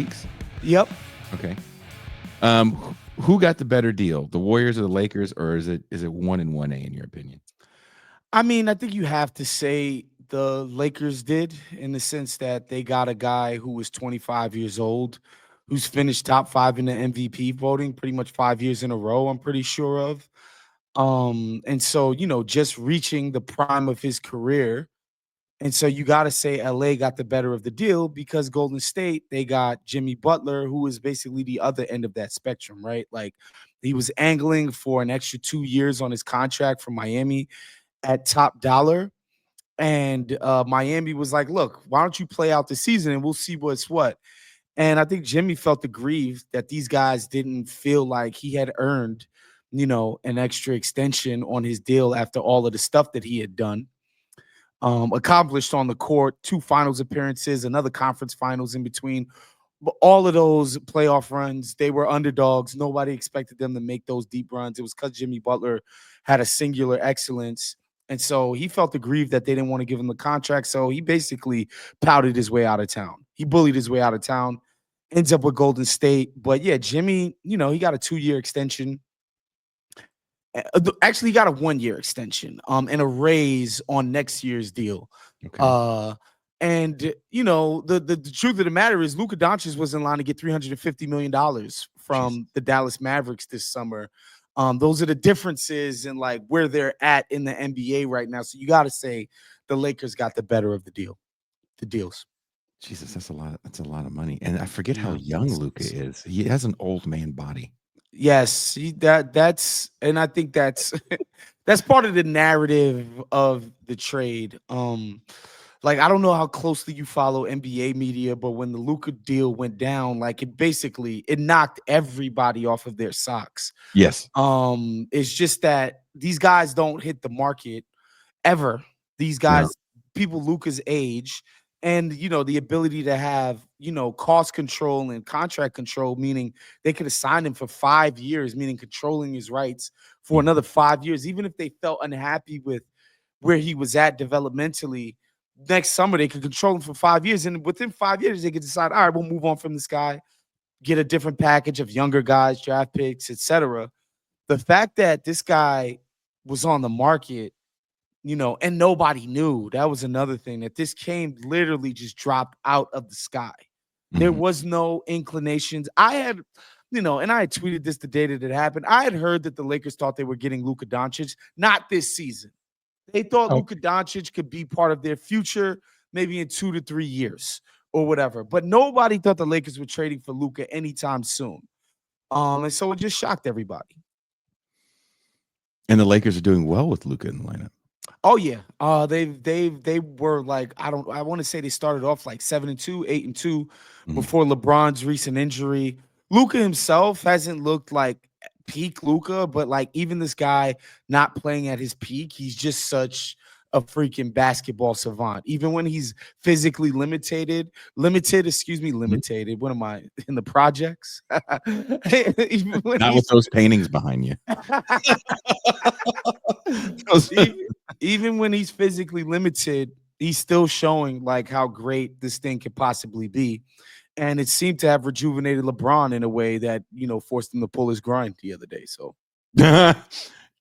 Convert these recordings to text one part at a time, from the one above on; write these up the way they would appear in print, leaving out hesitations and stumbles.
weeks. Yep. Okay. Who got the better deal, the Warriors or the Lakers, or is it 1 and 1A in your opinion? I mean, I think you have to say the Lakers did in the sense that they got a guy who was 25 years old, who's finished top 5 in the MVP voting pretty much 5 years in a row, I'm pretty sure of. And so, just reaching the prime of his career. And so you got to say LA got the better of the deal because Golden State, they got Jimmy Butler, who is basically the other end of that spectrum, right? Like he was angling for an extra 2 years on his contract from Miami at top dollar. And Miami was like, look, why don't you play out the season and we'll see what's what. And I think Jimmy felt aggrieved that these guys didn't feel like he had earned, an extra extension on his deal after all of the stuff that he had done. Accomplished on the court, 2 finals appearances, another conference finals in between. But all of those playoff runs, they were underdogs. Nobody expected them to make those deep runs. It was because Jimmy Butler had a singular excellence. And so he felt aggrieved that they didn't want to give him the contract. So he basically pouted his way out of town. He bullied his way out of town, ends up with Golden State. But yeah, Jimmy, he got a 2-year extension. Actually, he got a 1-year extension, and a raise on next year's deal. Okay. And the truth of the matter is, Luka Doncic was in line to get $350 million Jesus. from the Dallas Mavericks this summer. Those are the differences in like where they're at in the NBA right now. So you got to say the Lakers got the better of the deals. Jesus, that's a lot. That's a lot of money. And I forget how Yeah. young Luca is. He has an old man body. Yes, that's and I think that's that's part of the narrative of the trade. Like I don't know how closely you follow NBA media, but when the Luca deal went down, like it knocked everybody off of their socks. Yes. It's just that these guys don't hit the market ever. These No. guys, people Luca's age, and the ability to have cost control and contract control, meaning they could have signed him for 5 years, meaning controlling his rights for Mhm. another 5 years, even if they felt unhappy with where he was at developmentally. Next summer they could control him for 5 years, and within 5 years they could decide, all right, we'll move on from this guy, get a different package of younger guys, draft picks, etc. The fact that this guy was on the market, and nobody knew. That was another thing, that this came literally just dropped out of the sky. There Mhm. was no inclinations. I had, and I had tweeted this the day that it happened. I had heard that the Lakers thought they were getting Luka Doncic, not this season. They thought Luka Okay. Doncic could be part of their future, maybe in 2 to 3 years or whatever. But nobody thought the Lakers were trading for Luka anytime soon. And so it just shocked everybody. And the Lakers are doing well with Luca in the lineup. Oh yeah. They were like, I want to say they started off like 7-2, 8-2 Mhm. before LeBron's recent injury. Luca himself hasn't looked like peak Luca, but like even this guy not playing at his peak, he's just such a freaking basketball savant. Even when he's physically Mhm. limited. What am I in the projects? Even when Not with he's those paintings behind you. Those even, even when he's physically limited, he's still showing like how great this thing could possibly be. And it seemed to have rejuvenated LeBron in a way that, forced him to pull his grind the other day. So,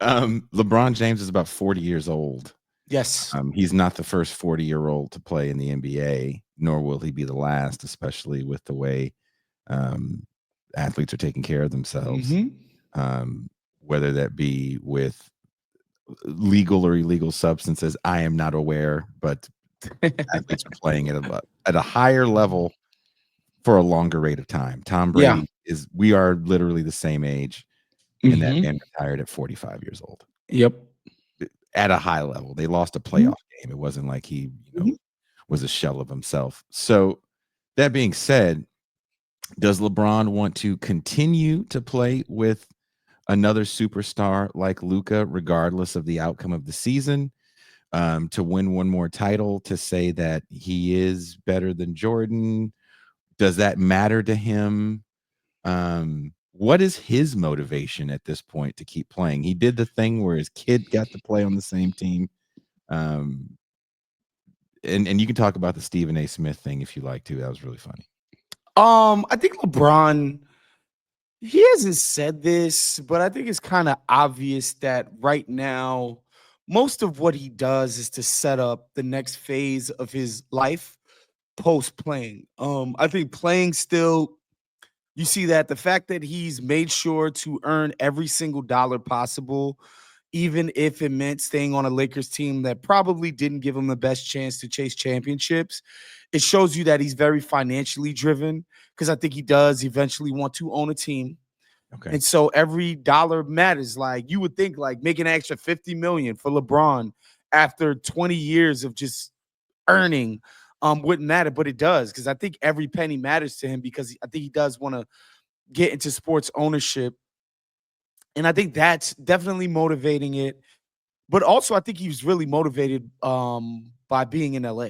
LeBron James is about 40 years old. yes. He's not the first 40-year-old to play in the NBA, nor will he be the last, especially with the way um, athletes are taking care of themselves, Hmm. um, whether that be with legal or illegal substances. I am not aware, but athletes are playing at a higher level for a longer rate of time. Tom Yeah. Brady we are literally the same age, and that Hmm. man retired at 45 years old Yep. at a high level. They lost a Mhm. playoff game. It wasn't like he, Mhm. was a shell of himself. So that being said, does LeBron want to continue to play with another superstar like Luca, regardless of the outcome of the season, to win one more title, to say that he is better than Jordan? Does that matter to him? What is his motivation at this point to keep playing? He did the thing where his kid got to play on the same team. Um, and you can talk about the Stephen A. Smith thing if you like to. That was really funny. I think LeBron, he hasn't said this, but I think it's kind of obvious that right now, most of what he does is to set up the next phase of his life post playing. I think playing still, you see that the fact that he's made sure to earn every single dollar possible, even if it meant staying on a Lakers team that probably didn't give him the best chance to chase championships, it shows you that he's very financially driven because I think he does eventually want to own a team. Okay. And so every dollar matters. Like you would think like making an extra 50 million for LeBron after 20 years of just earning wouldn't matter, but it does because I think every penny matters to him because I think he does want to get into sports ownership. And I think that's definitely motivating it. But also I think he was really motivated by being in LA.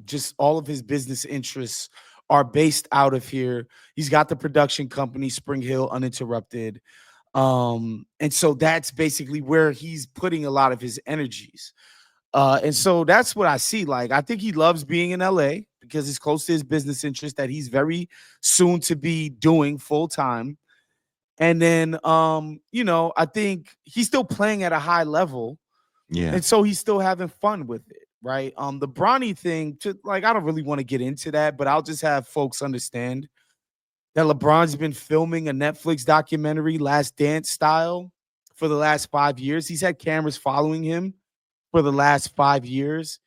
Just all of his business interests are based out of here. He's got the production company Spring Hill Uninterrupted. And so that's basically where he's putting a lot of his energies. And so that's what I see. Like, I think he loves being in LA because it's close to his business interest that he's very soon to be doing full time. And then, I think he's still playing at a high level, Yeah. and so he's still having fun with it, right? The Bronny thing, like, I don't really want to get into that, but I'll just have folks understand that LeBron's been filming a Netflix documentary, Last Dance style, for the last 5 years. He's had cameras following him for the last 5 years.